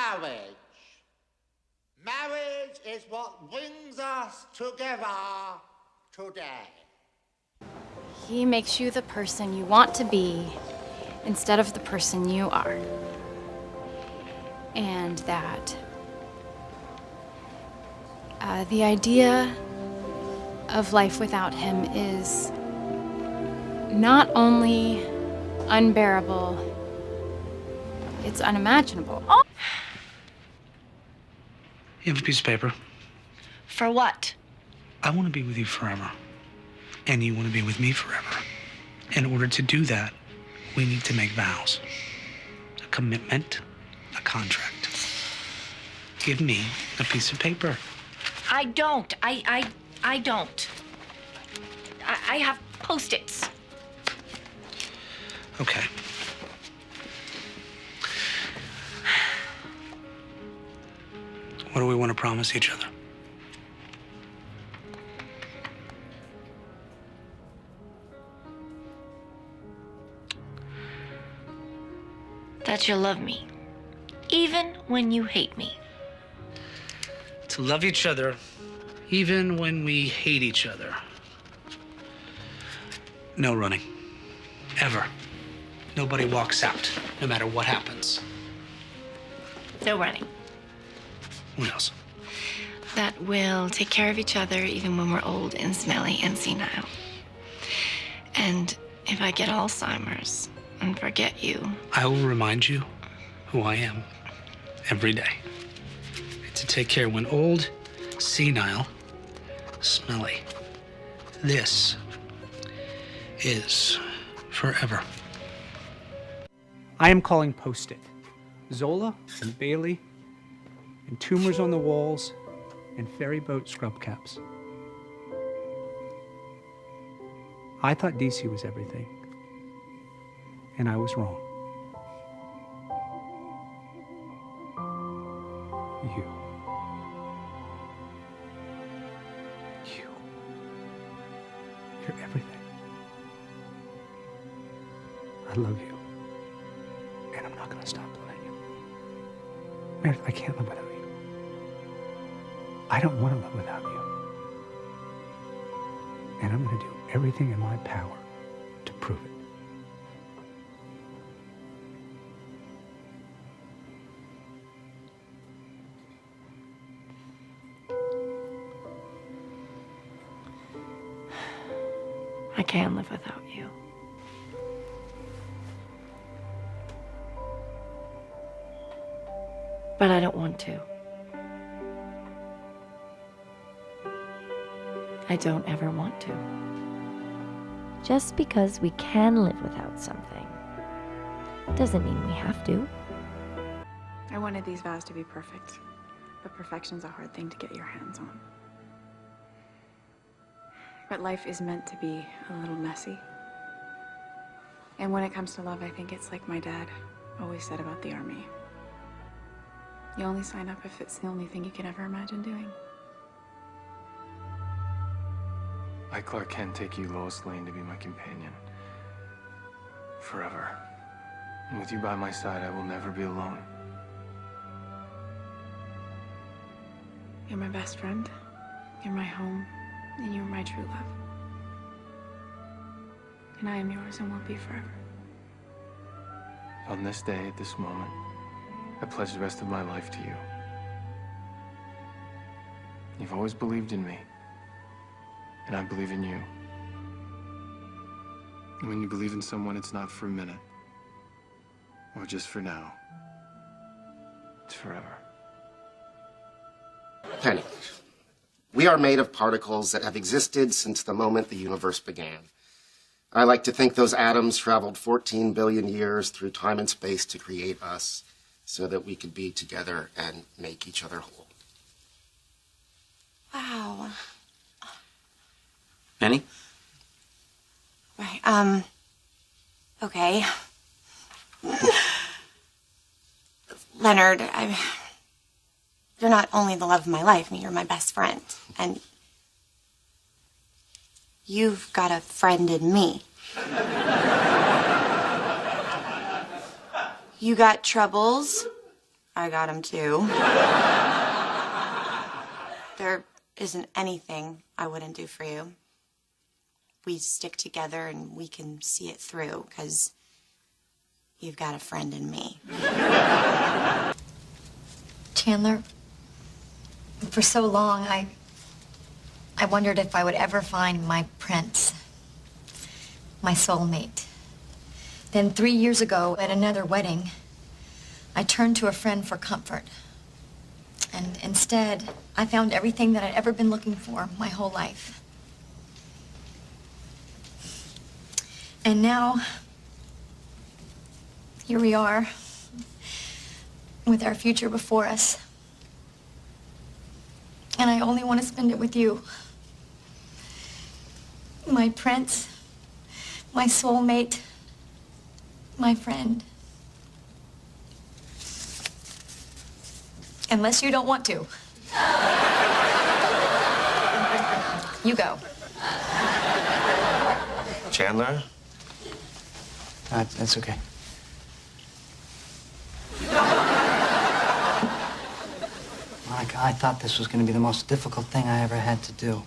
marriage. Marriage is what brings us together today. He makes you the person you want to be instead of the person you are. And that the idea of life without him is not only unbearable, it's unimaginable. Oh! You have a piece of paper? For what? I want to be with you forever. And you want to be with me forever. In order to do that, we need to make vows. A commitment, a contract. Give me a piece of paper. I don't. I don't. I have Post-its. Okay. What do we want to promise each other? That you'll love me, even when you hate me. To love each other, even when we hate each other. No running. Ever. Nobody walks out, no matter what happens. No running. What else? That we'll take care of each other even when we're old and smelly and senile. And if I get Alzheimer's and forget you, I will remind you who I am every day. And to take care when old, senile, smelly. This is forever. I am calling Post-it. Zola and Bailey and tumors on the walls and ferry boat scrub caps. I thought DC was everything, and I was wrong. You. You're everything. I love you. And I'm not gonna stop loving you. Meredith, I can't live without you. I don't want to live without you. And I'm gonna do everything in my power to prove it. I can't live without you. But I don't want to. I don't ever want to. Just because we can live without something doesn't mean we have to. I wanted these vows to be perfect, but perfection's a hard thing to get your hands on. But life is meant to be a little messy. And when it comes to love, I think it's like my dad always said about the army. You only sign up if it's the only thing you can ever imagine doing. I, Clark Kent, take you, Lois Lane, to be my companion. Forever. And with you by my side, I will never be alone. You're my best friend. You're my home. And you're my true love. And I am yours and will be forever. On this day, at this moment, I pledge the rest of my life to you. You've always believed in me. And I believe in you. And when you believe in someone, it's not for a minute. Or just for now. It's forever. Penny, we are made of particles that have existed since the moment the universe began. I like to think those atoms traveled 14 billion years through time and space to create us so that we could be together and make each other whole. Wow. Penny? Right, okay. Leonard, you're not only the love of my life, I mean, you're my best friend. And you've got a friend in me. You got troubles, I got him too. There isn't anything I wouldn't do for you. We stick together and we can see it through because you've got a friend in me. Chandler, for so long, I wondered if I would ever find my prince, my soulmate. Then 3 years ago, at another wedding, I turned to a friend for comfort. And instead, I found everything that I'd ever been looking for my whole life. And now, here we are, with our future before us. And I only want to spend it with you. My prince, my soulmate, my friend. Unless you don't want to. You go. Chandler? That's okay. Monica, I thought this was going to be the most difficult thing I ever had to do.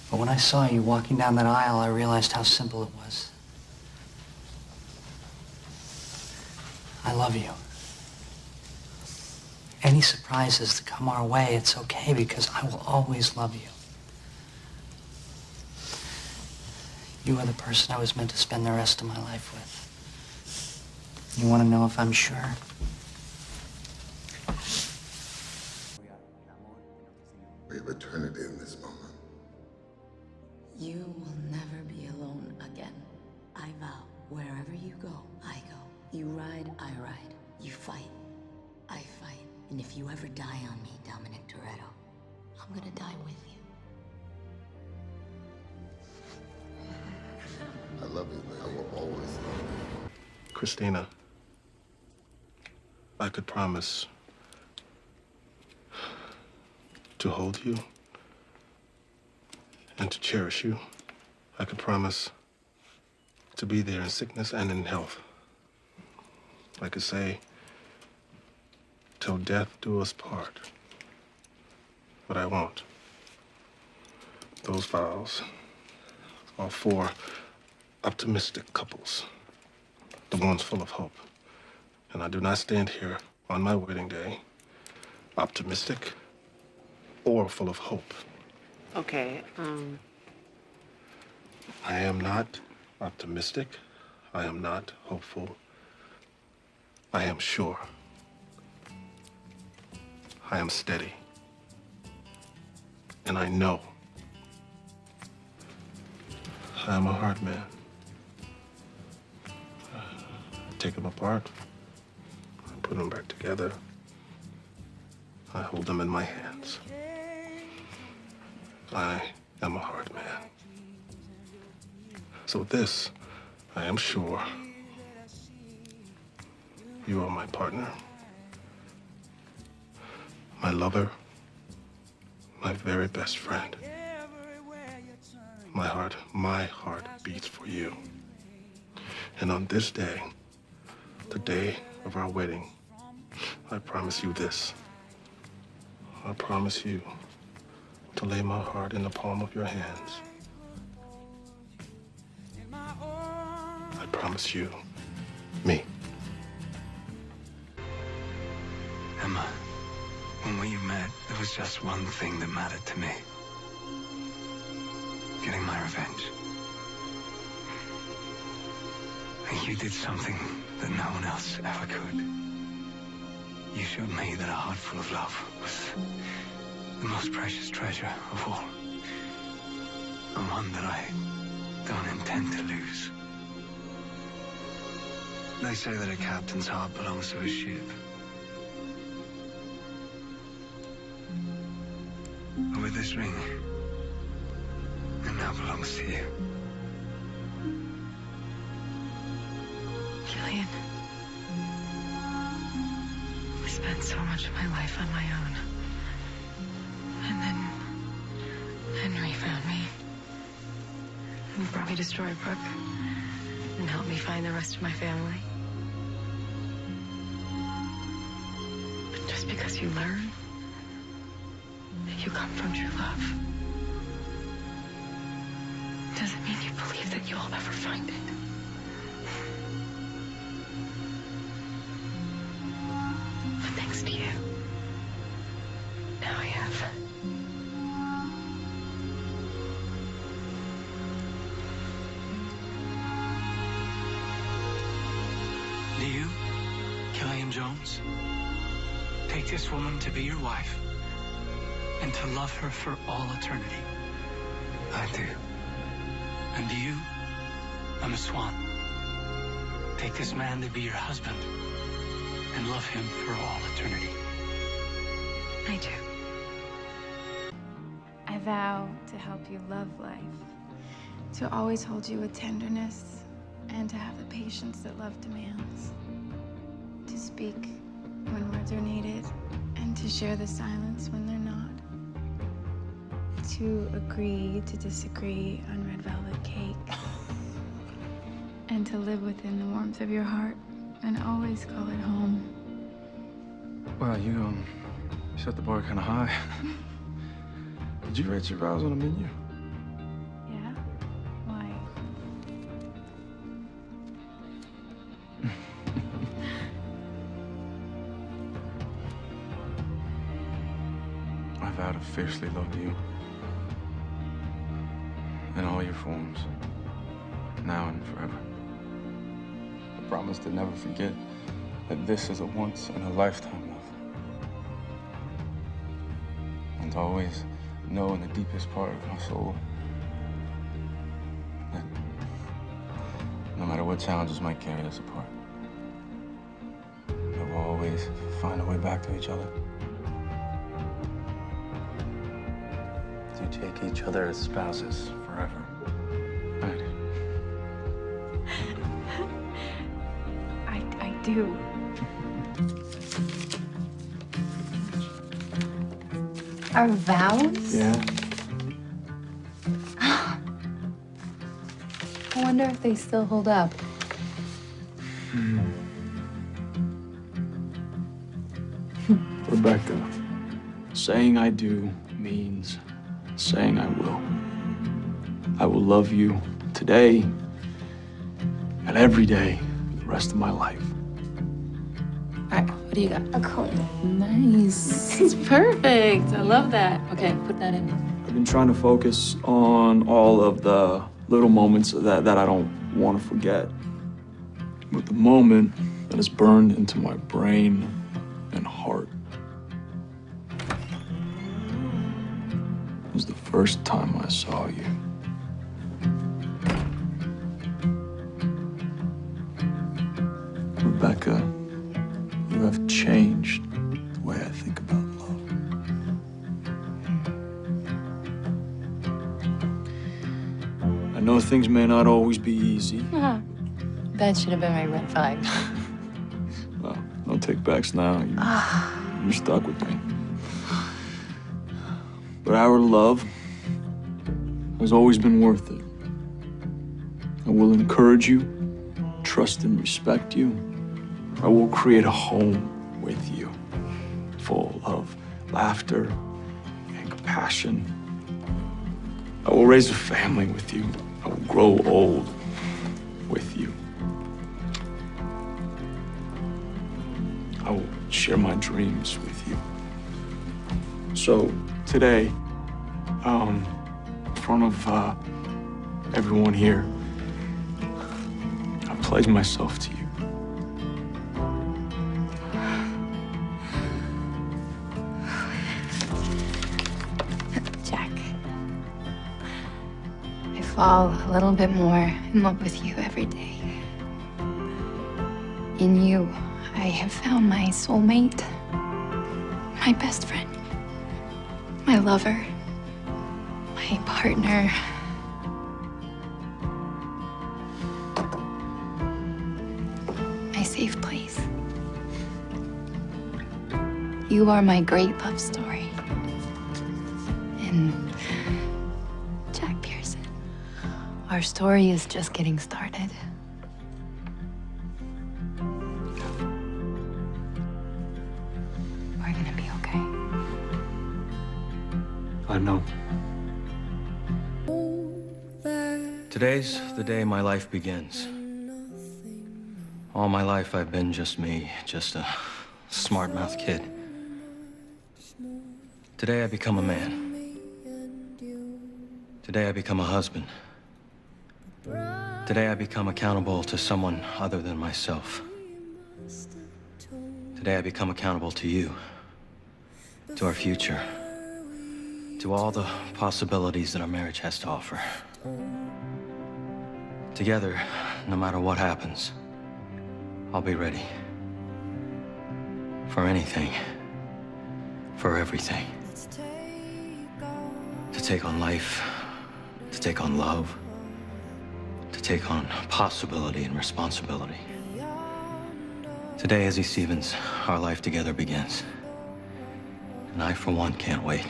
But when I saw you walking down that aisle, I realized how simple it was. I love you. Any surprises that come our way, it's okay because I will always love you. You are the person I was meant to spend the rest of my life with. You want to know if I'm sure? We have eternity in this moment. You will never be alone again. I vow, wherever you go, I go. You ride, I ride. You fight, I fight. And if you ever die on me, Dominic Toretto, I'm gonna die with you. I love you, man. I will always love you. Christina, I could promise to hold you and to cherish you. I could promise to be there in sickness and in health. I could say, till death do us part. But I won't. Those vows are for optimistic couples, the ones full of hope. And I do not stand here on my wedding day optimistic or full of hope. Okay, I am not optimistic. I am not hopeful. I am sure. I am steady. And I know. I am a hard man. I take them apart. I put them back together. I hold them in my hands. I am a hard man. So this, I am sure, you are my partner, my lover, my very best friend. My heart beats for you. And on this day, the day of our wedding, I promise you this. I promise you to lay my heart in the palm of your hands. I promise you, me. Emma, when we met, there was just one thing that mattered to me. Getting my revenge. And you did something that no one else ever could. You showed me that a heart full of love was the most precious treasure of all. And one that I don't intend to lose. They say that a captain's heart belongs to his ship. But with this ring, it now belongs to you. Gillian, I spent so much of my life on my own. And then Henry found me. He brought me to Storybrooke and helped me find the rest of my family. things you learn, you come from true love. Doesn't mean you believe that you'll ever find it. But thanks to you, now I have. Do you, Killian Jones, take this woman to be your wife and to love her for all eternity? I do. And do you, Emma Swan, take this man to be your husband and love him for all eternity? I do. I vow to help you love life, to always hold you with tenderness, and to have the patience that love demands, to speak when words are needed, and to share the silence when they're not, to agree to disagree on red velvet cake, and to live within the warmth of your heart and always call it home. Well, you set the bar kind of high. Did you write your vows on a menu? Yeah? Why? I vow to fiercely love you in all your forms, now and forever. I promise to never forget that this is a once-in-a-lifetime love. And to always know in the deepest part of my soul that no matter what challenges might carry us apart, that we'll always find a way back to each other. To take each other as spouses forever. Right. I do. Our vows? Yeah. I wonder if they still hold up. Rebecca, saying I do means saying I will. I will love you today and every day for the rest of my life. All right, what do you got? A coin. Nice. It's perfect. I love that. Okay, put that in. I've been trying to focus on all of the little moments that I don't want to forget. But the moment that is burned into my brain and heart was the first time I saw you. Rebecca, you have changed the way I think about love. I know things may not always be easy. That should have been my red flag. Well, no take-backs now. You're stuck with me. But our love has always been worth it. I will encourage you, trust and respect you. I will create a home with you, full of laughter and compassion. I will raise a family with you. I will grow old with you. I will share my dreams with you. So today, in front of everyone here, I pledge myself to you. Jack, I fall a little bit more in love with you every day. In you, I have found my soulmate, my best friend, my lover, my partner. My safe place. You are my great love story. And Jack Pearson, our story is just getting started. We're gonna be I know. Today's the day my life begins. All my life I've been just me, just a smart-mouthed kid. Today I become a man. Today I become a husband. Today I become accountable to someone other than myself. Today I become accountable to you, to our future, to all the possibilities that our marriage has to offer. Together, no matter what happens, I'll be ready. For anything, for everything. To take on life, to take on love, to take on possibility and responsibility. Today, Izzy Stevens, our life together begins. And I, for one, can't wait.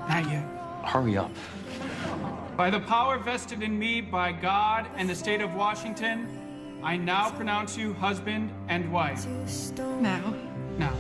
Not yet. Hurry up. By the power vested in me by God and the state of Washington, I now pronounce you husband and wife. Now. Now.